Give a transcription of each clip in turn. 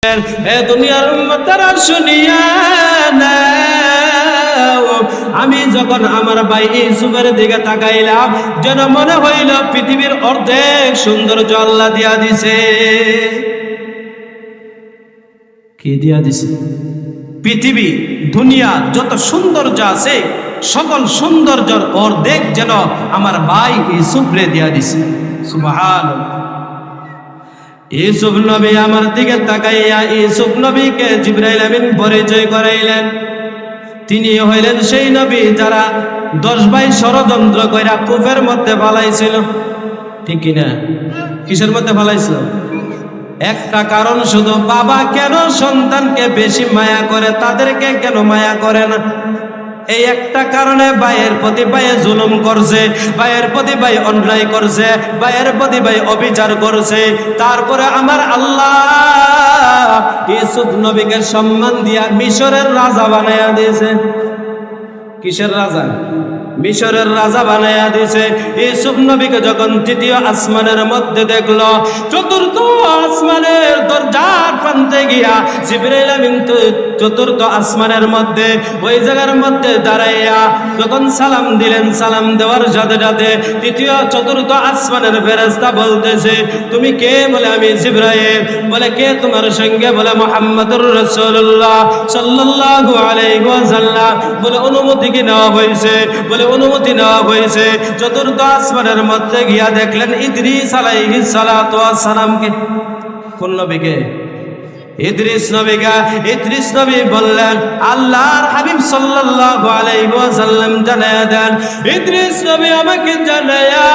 এ দুনিয়ার উম্মতেরা শুনিয়া নাও, আমি যখন আমার ভাই ইউসুফের দিকে তাকাইলাম যেন মনে হইল পৃথিবীর অর্ধেক সৌন্দর্য আল্লাহ দিয়া দিছে। কি দিয়া দিছে? পৃথিবী দুনিয়া যত সৌন্দর্য আছে সকল সৌন্দর্যের অর্ধেক যেন আমার ভাই ইউসুফরে দিয়া দিছে। সুবহানাল্লাহ। ইউসুফ নবী আমার দিকে তাকাইয়া ইউসুফ নবীকে জিবরাইল আমিন পরিচয় করাইলেন। তিনি হইলেন সেই নবী যারা 10 ভাই ষড়যন্ত্র কইরা কূপের মধ্যে ফালাইছিল। ঠিক কিনা? কিসের মধ্যে ফালাইছিল? একটা কারণ শুধু, বাবা কেন সন্তানকে বেশি মায়া করে, তাদেরকে কেন মায়া করে না? এই একটা কারণে ভাইয়ের প্রতি ভাইয়ে জুলুম করছে, ভাইয়ের প্রতি ভাই অন্যায় করছে, ভাইয়ের প্রতি ভাই অবিচার করছে। তারপরে আমার আল্লাহ ইউসুফ নবীকে সম্মান দিয়া মিশরের রাজা বানায়া দিয়েছে। কিসের রাজা? মিশরের রাজা বানায়া দিয়েছে। ইউসুফ নবীকে যখন তৃতীয় আসমানের মধ্যে দেখলো, চতুর্থ আসমানের দরজার প্রান্তে গিয়া জিবরাইল আমিন চতুর্থ আসমানের মধ্যে ওই জায়গার মধ্যে দাঁড়াইয়া যখন সালাম দিলেন, সালাম দেওয়ার সাথে সাথে তৃতীয় চতুর্থ আসমানের ফেরেশতা বলতেছে, তুমি কে? বলে আমি জিবরাইল। বলে কে তোমার সঙ্গে? বলে মুহাম্মদুর রাসূলুল্লাহ সাল্লাল্লাহু আলাইহি ওয়াসাল্লাম। বলে অনুমতি কি নেওয়া হয়েছে? বলে অনুমতি নেওয়া হয়েছে। চতুর্থ আসমানের মধ্যে গিয়া দেখলেন ইদ্রিস আলাইহিস সালাতু ওয়াস সালামকে। কোন নবীকে? ইদ্রিস নবীকে। ইদ্রিস নবী বললেন, আল্লাহর হাবিব সাল্লাল্লাহু আলাইহি ওয়াসাল্লাম জানায়া দেন, ইদ্রিস নবী আমাকে জানায়া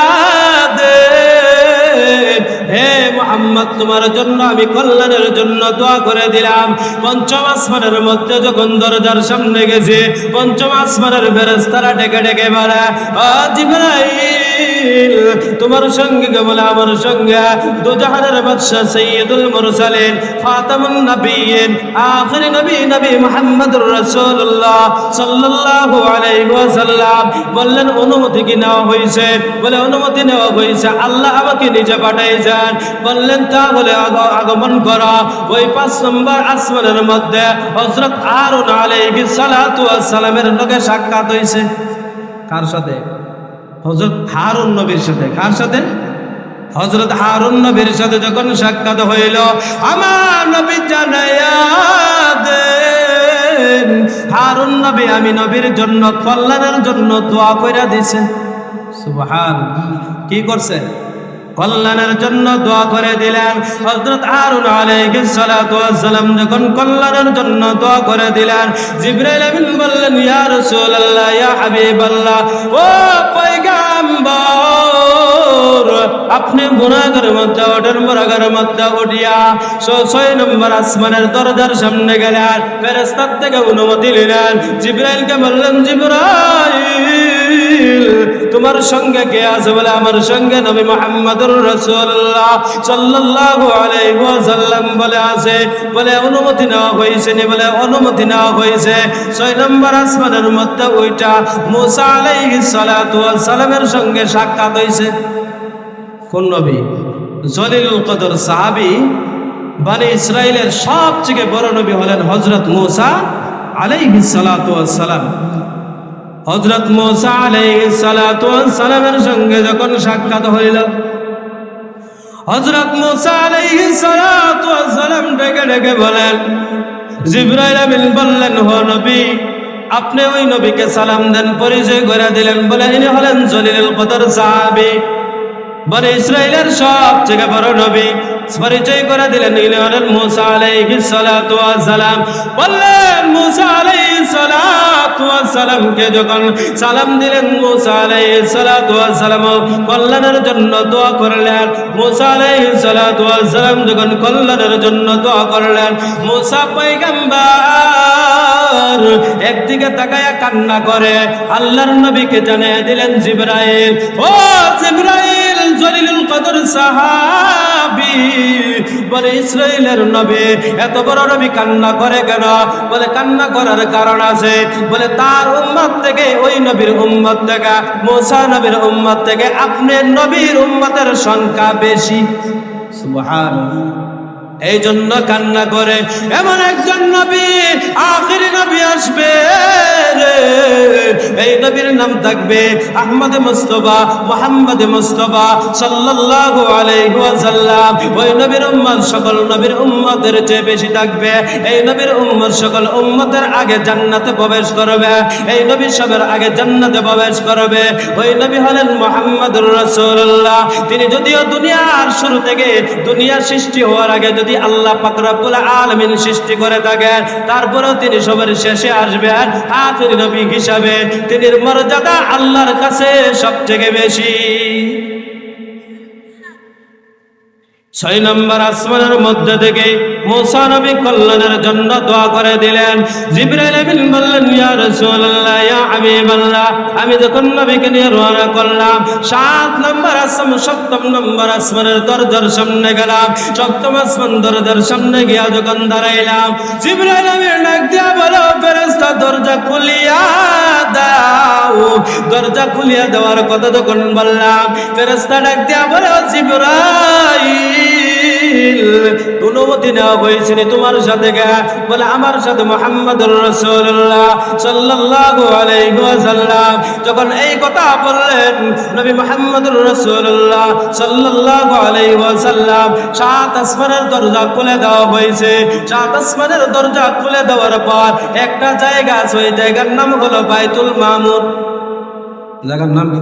দেন, হে মুহাম্মদ তোমার জন্য আমি কল্যাণের জন্য দোয়া করে দিলাম। পঞ্চম আসমানের মধ্যে যখন দরজার সামনে গেছে, পঞ্চম আসমানের ফেরেশতারা ডেকে ডেকে বলে, ও জিবরাইল তোমার সঙ্গে কে? বলে আমার সঙ্গে দুজাহানের বাদশা সাইয়্যিদুল মুরসালিন খাতামুন নবিয়্যিন আখির নবী নবী মুহাম্মদুর রাসূলুল্লাহ সাল্লাল্লাহু আলাইহি ওয়াসাল্লাম। বললেন অনুমতি কি নেওয়া হয়েছে? বলে অনুমতি নেওয়া হয়েছে, আল্লাহ আমাকে নিজে পাঠাইছেন। বললেন তাহলে আগমন করা। ওই 5 নম্বর আসমানের মধ্যে হযরত হারুন আলাইহিস সালাতু ওয়াস সালামের লগে সাক্ষাৎ হয়েছে। কার সাথে? হযরত হারুন নবীর সাথে। কার সাথে? হযরত হারুন নবীর সাথে যখন সাক্ষাৎ হইল, আমার নবী জানায়া দেন, হারুন নবী আমি নবীর জন্য কল্যাণের জন্য দোয়া কইরা দিছে। সুবহানাল্লাহ। কি করছে? কল্যাণের জন্য দোয়া করে দিলেন। হযরত হারুন আলাইহিস সালাতু ওয়াস সালাম যখন কল্যাণের জন্য দোয়া করে দিলেন, জিবরাইল আমিন বললেন, ইয়া রাসূলুল্লাহ ইয়া হাবিবাল্লাহ, ও পয়গম্বর আপনি গুনাহগারের মধ্যে ওঠেন, গুনাহগারের মধ্যে উঠিয়া 6 নম্বর আসমানের দরজার সামনে গেলেন, ফেরেশতা থেকে অনুমতি নিলেন। জিবরাইলকে বললেন, জিবরাইল তোমার সঙ্গে কে আছে? বলে আমার সঙ্গে নবী মুহাম্মদুর রাসূলুল্লাহ সাল্লাল্লাহু আলাইহি ওয়াসাল্লাম বলে আছে। বলে অনুমতি নেওয়া হয়েছে নি? বলে অনুমতি নেওয়া হয়েছে। 6 নম্বর আসমানের মধ্যে ওইটা মুসা আলাইহিস সালাতু ওয়াস সালামের সঙ্গে সাক্ষাৎ হয়েছে। কোন নবী? জলিলুল কদর সাহাবী, বনি ইসরাইলের সবচেয়ে বড় নবী হলেন হযরত মুসা আলাইহিস সালাতু ওয়াস সালাম। হযরত মুসা আলাইহিস সালাতু ওয়াস সালামের সঙ্গে যখন সাক্ষাৎ হইল, হযরত মুসা আলাইহিস সালাতু ওয়াস সালাম ডেকে ডেকে বলেন, জিবরাইল আমিন বললেন, ও নবী আপনি ওই নবীকে সালাম দেন। পরিচয় করে দিলেন। বলে ইনি হলেন জলিলুল কদর সাহাবী, বনি ইসরাইলের সবচেয়ে বড় নবী। পরিচয় করে দিলেন, ইনি হলেন মুসা আলাইহিস সালাতু ওয়াস সালাম। বললেন মুসা আলাইহিস সালাতু ওয়াস সালামকে যখন সালাম দিলেন, মুসা আলাইহিস সালাতু ওয়াস সালাম কল্যাণের জন্য দোয়া করলেন। মুসা আলাইহিস সালাতু ওয়াস সালাম যখন কল্যাণের জন্য দোয়া করলেন, মুসা পয়গম্বর একদিকে তাকায়া কান্না করে আল্লাহর নবীকে জানিয়ে দিলেন, জিবরাইল, ও জিবরাইল জলিলুল কদর সাহাবী, বলে ইসরাইলের নবী এত বড় নবী কান্না করে কেন? বলে কান্না করার কারণ আছে। বলে তার উম্মত থেকে, ওই নবীর উম্মত থেকে, মুসা নবীর উম্মত থেকে আপনার নবীর উম্মতের সংখ্যা বেশি। সুবহানাল্লাহ। এই জন্য কান্না করে। এমন একজন নবী, আখিরি নবী আসবে রে, এই নবীর নাম থাকবে আহমদ মুস্তাফা, মুহাম্মদ মুস্তাফা সাল্লাল্লাহু আলাইহি ওয়াসাল্লাম। ওই নবীর উম্মত সকল নবীর উম্মতের চেয়ে বেশি থাকবে। এই নবীর উম্মত সকল উম্মতের আগে জান্নাতে প্রবেশ করবে। এই নবী সবার আগে জান্নাতে প্রবেশ করবে। ওই নবী হলেন মুহাম্মদুর রাসূলুল্লাহ। তিনি যদিও দুনিয়ার শুরু থেকে, দুনিয়া সৃষ্টি হওয়ার আগে যদি আল্লাহ পাক রব্বুল আলামিন সৃষ্টি করে থাকেন, তারপরেও তিনি সবার শেষে আসবেন আখিরি নবী হিসাবে। তিনি মর্যাদা আল্লাহর কাছে সবথেকে বেশি। 6 নম্বর আসমানের মধ্যে থেকে মুসা নবী কল্যাণের জন্য দোয়া করে দিলেন। জিবরাইল আমিন বললেন, ইয়া রাসূলুল্লাহ, ইয়া হাবিবাল্লাহ, আমি যখন নবীকে নিয়ে রওনা করলাম, 7 নম্বর আসমান, 7ম নম্বর আসমানের দরজার সামনে গেলাম। 7ম আসমান দরজার সামনে গিয়া যখন দাঁড়াইলাম, জিবরাইল আমিন ডাক দিয়া বলো, ফেরেশতা দরজা খুলিয়া দাও। দরজা খুলিয়া দেওয়ার কথা যখন বললাম, ফেরেশতা ডাক দিয়া বলো, জিবরাইল, অনুমতি নেওয়া হয়েছে তোমার সাথে? বলে, আমার সাথে মুহাম্মদুর রাসূলুল্লাহ সাল্লাল্লাহু আলাইহি ওয়াসাল্লাম। যখন এই কথা বললেন নবী মুহাম্মদুর রাসূলুল্লাহ সাল্লাল্লাহু আলাইহি ওয়াসাল্লাম, 7 আসমানের দরজা খুলে দেওয়া হয়েছে। 7 আসমানের দরজা খুলে দেওয়ার পর একটা জায়গা আছে, ওই জায়গার নাম হলো বাইতুল মামুর। জায়গার নাম কি?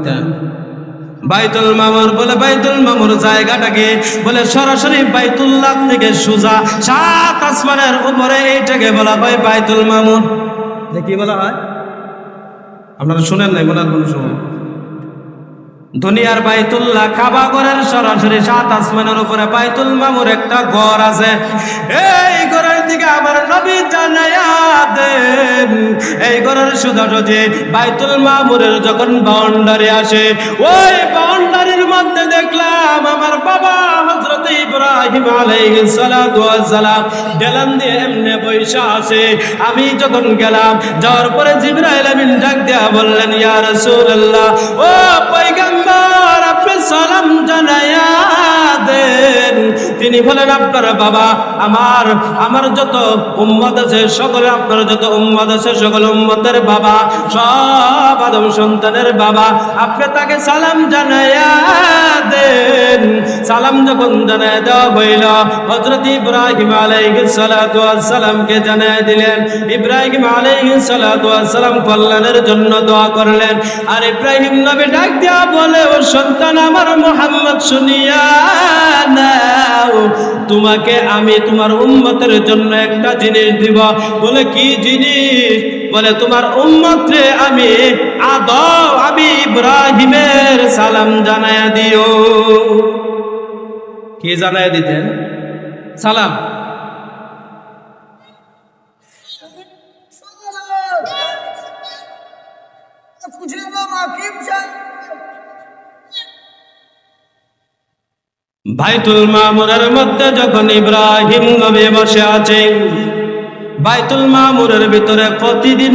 বাইতুল মামুর। বলে, বাইতুল মামুর জায়গাটাকে বলে সরাসরি বাইতুল্লাহ থেকে সোজা 7 আসমানের উপরে এইটাকে বলা হয় বাইতুল মামুর। কি বলা হয়? আপনারা শুনেন নাই বলার কোন সময়? দুনিয়ার বাইতুল্লাহ কাবা ঘরের সরাসরি 7 আসমানের উপরে বাইতুল মামুর একটা ঘর আছে। এই ঘরের দিকে আমার নবী জানায়া দেন, এই ঘরের সোজাসুজি বাইতুল মামুরের যখন বাউন্ডারি আসে, ওই বাউন্ডারির মধ্যে দেখলাম আমার বাবা হযরত ইব্রাহিম আলাইহিস সালাতু ওয়াস সালাম দেলান দিয়ে এমনে বৈশা আছে। আমি যখন গেলাম, যাওয়ার পরে জিবরাইল আমিন ডাক দিয়া বললেন, ইয়া রাসূলুল্লাহ, ও পয়গম্বর, আপনি সালাম জানায়া দেন। তিনি বলেন, আপনার বাবা আমার যত উম্মত আছে সকলে, আপনার যত উম্মত আছে সকল উম্মতের বাবা, সব আদম সন্তানের বাবা, আপনি তাকে সালাম জানায়া দেন। সালাম যখন জানায় দেওয়া হইল, হযরত ইব্রাহিম আলাইহিস সালাতু ওয়াস সালামকে জানায় দিলেন। ইব্রাহিম আলাইহিস সালাতু ওয়াস সালাম কল্যাণের জন্য দোয়া করলেন। আর ইব্রাহিম নবী ডাক দিয়া বলে, ও সন্তান আমার মুহাম্মদ, শুনিয়া নাও, তোমাকে আমি তোমার উম্মতের জন্য একটা জিনিস দিব। বলে, কি জিনিস? বলে, তোমার উম্মতরে আমি ইব্রাহিমের সালাম জানায়া দিও। কি জানায়া দিতেন? সালাম। বাইতুল মামুরের মধ্যে যখন ইব্রাহিম নবী বসে আছে, বাইতুল মামুরের ভিতরে প্রতিদিন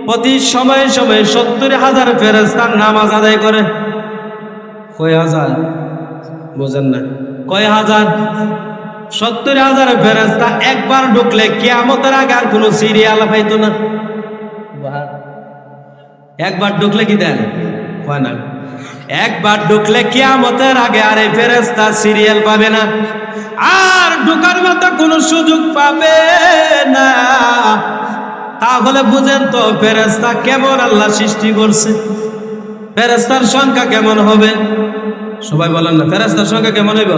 প্রতি সময়ে 70,000 ফেরেশতা নামাজ আদায় করে। কয় হাজার? বোঝেন না? কয় হাজার? 70,000 ফেরেশতা একবার ঢুকলে কিয়ামতের আগে আর কোনো সিরিয়াল পাইতো না। একবার ঢুকলে কি দেন? কয় না, একবার ঢুকলে কিয়ামতের আগে আর এই ফেরেশতা সিরিয়াল পাবে না, আর ঢোকার মতো কোনো সুযোগ পাবে না। তাহলে বুঝেন তো ফেরেশতা কেমন আল্লাহ সৃষ্টি করছে, ফেরেশতার সংখ্যা কেমন হবে? সবাই বলেন না, ফেরেশতার সংখ্যা কেমন হইব?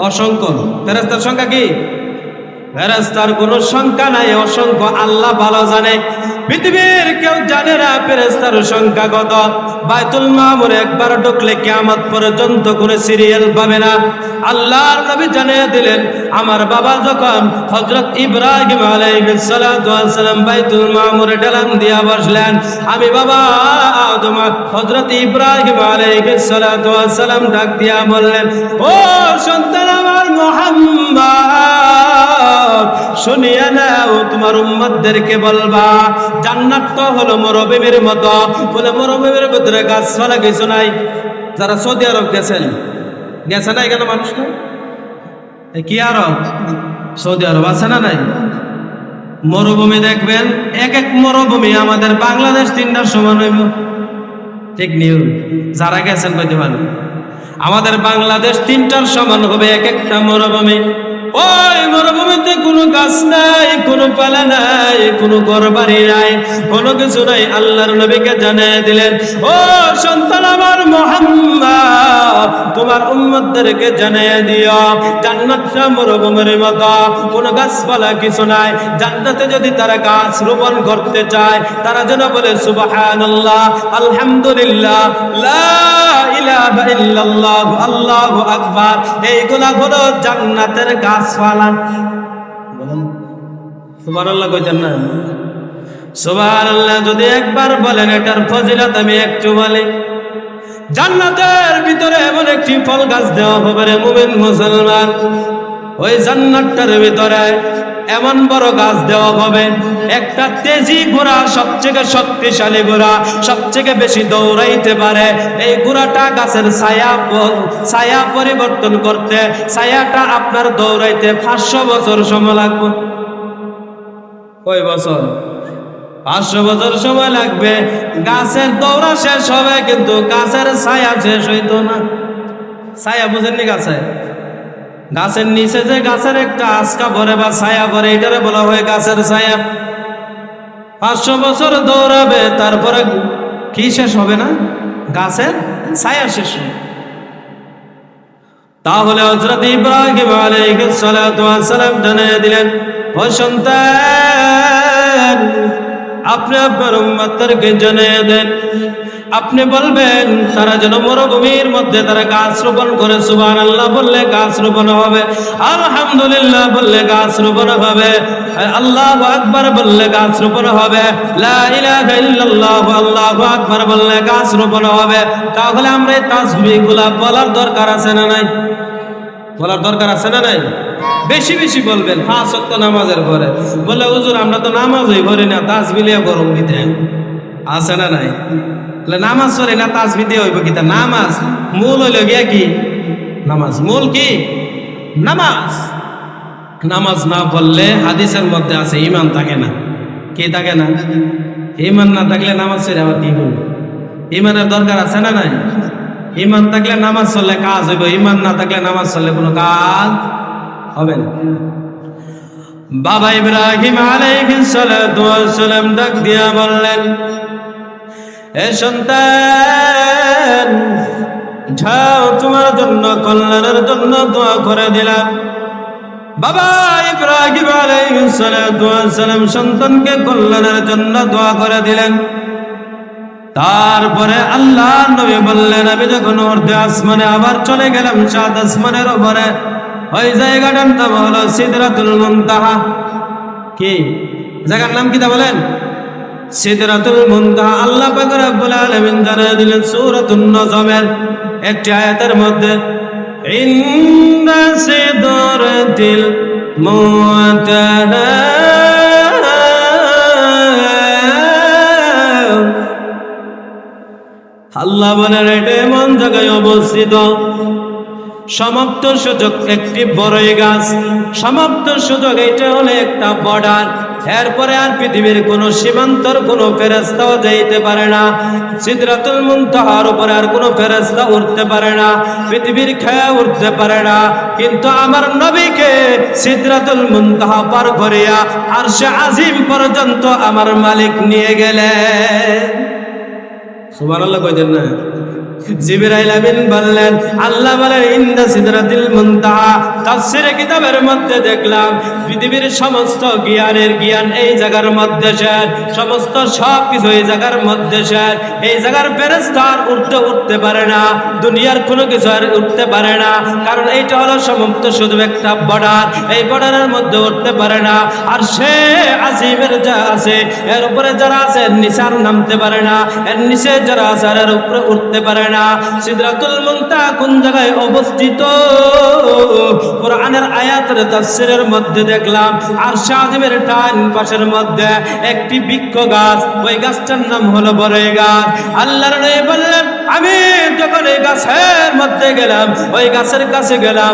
অসংখ্য। ফেরেশতার সংখ্যা কি? ফেরেশতার কোনো সংখ্যা নাই, অসংখ্য। আল্লাহ ভালো জানে, পৃথিবীর কেউ জানে না ফেরেশতার সংখ্যা কত। বাইতুল মামুর একবার ঢুকলে কিয়ামত পর্যন্ত কোনো সিরিয়াল পাবে না। আল্লাহর নবী জানিয়ে দিলেন, আমার বাবা যখন হযরত ইব্রাহিম আলাইহিস সালাতু ওয়াস সালাম বাইতুল মামুরে ঢেলান দিয়া বসলেন, আমি বাবা তোমার হযরত ইব্রাহিম আলাইহিস সালাতু ওয়াস সালাম ডাক দিয়া বললেন, ও সন্তান আমার মুহাম্মদ, শুনিয়া নাও, তোমার উম্মতদেরকে বলবা, জান্নাত তো হলো মরুভূমির মতো। বলে, মরুভূমির ভিতরে গাছপালা কিছু নাই। যারা সৌদি আরব গেছেন না এখানে মানুষ না, কি আরব? সৌদি আরব আছে না নাই? মরুভূমি দেখবেন, এক এক মরুভূমি আমাদের বাংলাদেশ 3টার সমান হইব। ঠিক নিউ যারা গেছেন কইতে পারেন, আমাদের বাংলাদেশ 3টার সমান হবে এক একটা মরুভূমি। ওই মরুভূমিতে কোনো গাছ নাই, কোনো পালা নাই, কোনো ঘরবাড়ি নাই, কোনো কিছু নাই। আল্লাহর নবীকে জানিয়ে দিলেন, ও সন্তান আমার মুহাম্মদ, তোমার উম্মতদেরকে জানিয়ে দিও জান্নাতটা মরুভূমির মতো, কোনো গাছপালা কিছু নাই। জান্নাতে যদি তারা গাছ রোপণ করতে চায়, তারা যেন বলে সুবহানাল্লাহ, আলহামদুলিল্লাহ, লা ইলাহা ইল্লাল্লাহ, আল্লাহু আকবার। এইগুলা হলো জান্নাতের গাছপালা। সুবহানাল্লাহ কইতেন না? সুবহানাল্লাহ যদি একবার বলেন, এটার ফজিলত আমি একটু বলি। জান্নাতের ভিতরে এমন একটি ফল গাছ দেওয়া হবে রে মুমিন মুসলমান, ওই জান্নাতটার ভিতরে এমন বড় গাছ দেওয়া হবে, একটা তেজি ঘোড়া, সবচেয়ে শক্তিশালী ঘোড়া, সবচেয়ে বেশি দৌড়াইতে পারে, এই ঘোড়াটা গাছের ছায়া পরিবর্তন করতে, ছায়াটা আপনার দৌড়াইতে 500 বছর সময় লাগবে। কয় বছর? 500 বছর সময় লাগবে। গাছের দৌড়া শেষ হবে, কিন্তু গাছের ছায়া শেষ হইতো না। ছায়া বুঝেননি? গাছের নিচে যে গাছের একটা আঁচকা পরে বা ছায়া পরে, এটারে বলা হয় গাছের ছায়া। 500 বছর দৌড়াবে, তারপরে কি শেষ হবে না? গাছের ছায়া শেষ হবে। তাহলে হযরত ইব্রাহিম আলাইহিস সালাতু ওয়াস সালাম জানিয়ে দিলেন, ও সন্তান, আপনি আপনার উম্মতদেরকে জানিয়ে দেন, আপনি বলবেন তারা যেন মরুভূমির মধ্যে তারা গাছ রোপণ করে। সুবহানাল্লাহ বললে গাছ রোপণ হবে, আলহামদুলিল্লাহ বললে গাছ রোপণ হবে, আল্লাহু আকবার বললে গাছ রোপণ হবে, লা ইলাহা ইল্লাল্লাহ, আল্লাহু আকবার বললে গাছ রোপণ হবে। তাহলে আমরা এই তাসবিহগুলা বলার দরকার আছে না নাই? বলার দরকার আছে না নাই? বেশি বেশি বলবেন 5 ওয়াক্ত নামাজের পরে। বলে হুজুর আমরা তো নামাজই পড়ি না, তাসবিহ গরম দিতে আছে না নাই? নামাজ পড়ে না, তাসবিহ দিয়ে হইব কি? তা নামাজ মূল হইল গিয়া কি? নামাজ মূল কি? নামাজ। নামাজ না পড়লে হাদিসের মধ্যে আছে ঈমান থাকে না। কি থাকে না? ঈমান না থাকলে নামাজ পড়ে আবার কি হইব? ঈমানের দরকার আছে না নাই? ঈমান থাকলে নামাজ পড়লে কাজ হইব, ঈমান না থাকলে নামাজ পড়লে কোনো কাজ হবে না। বাবা ইব্রাহিম আলাইহিস সালাতু ওয়াস সালাম ডাক দিয়া বললেন, এ সন্তান, যাও তোমার জন্য কল্যাণের জন্য দোয়া করে দিলাম। বাবা ইব্রাহিম আলাইহিস সালাতু ওয়াস সালাম সন্তানকে কল্যাণের জন্য দোয়া করে দিলেন। তারপরে আল্লাহর নবী বললেন, আমি যখন অর্ধে আসমানে আবার চলে গেলাম, 7 আসমানের উপরে, ওই জায়গাটার নাম হলো সিদরাতুল মুনতাহা। কি জায়গার নাম? কি তা বলেন? সিদরাতুল মুনতাহা। আল্লাহ পাক রব্বুল আলামিন জানিয়ে দিলেন সূরাতুন নজমের একটি আয়াতের মধ্যে, ইন্না সিদরাতিল মুনতাহা, আল্লাহ বলেন এটা এমন জায়গায় অবস্থিত, সমাপ্ত সুযোগ একটি বড়ই গাছ, সমাপ্ত সুযোগ এটা হলো একটা বর্ডার। এরপরে আর পৃথিবীর কোন সীমান্তর কোন ফেরেশতাও যাইতে পারে না। সিদরাতুল মুনতাহার উপরে আর কোন ফেরেশতা উঠতে পারে না, পৃথিবীর খেয়া উঠতে পারে না। কিন্তু আমার নবীকে সিদরাতুল মুনতাহা পার করিয়া আরশে আজিম পর্যন্ত আমার মালিক নিয়ে গেলেন। সুবহানাল্লাহ কইতেন না? জিবরাইল আমিন বললেন, আল্লাহ বলেন ইন্না সিদরাতুল মুনতাহা। তাফসীরে কিতাবের মধ্যে দেখলাম পৃথিবীর সমস্ত জ্ঞানের জ্ঞান এই জায়গার মধ্যে শেষ, সমস্ত সব কিছু এই জায়গার মধ্যে শেষ। এই জায়গার ফেরেশতা আর উঠতে পারে না, দুনিয়ার কোনো কিছু আর উঠতে পারে না, কারণ এইটা হলো সমাপ্ত শুধু একটা বর্ডার। এই বর্ডারের মধ্যে উঠতে পারে না। আর সে আজিমের যা আছে এর উপরে যারা আছে এর নিচে আর নামতে পারে না, এর নিচে যারা আছে এর উপরে উঠতে পারে না। সিদরাতুল মুনতাহা কোন জায়গায় অবস্থিত? কোরআনের আয়াতের তাফসীরের মধ্যে দেখলাম আরশে আজিমের ডান পাশের মধ্যে একটি বৃক্ষ গাছ, ওই গাছটার নাম হলো বড়ই গাছ। আল্লাহর নবী বললেন, আমি যখন এই গাছের মধ্যে গেলাম, ওই গাছের কাছে গেলাম,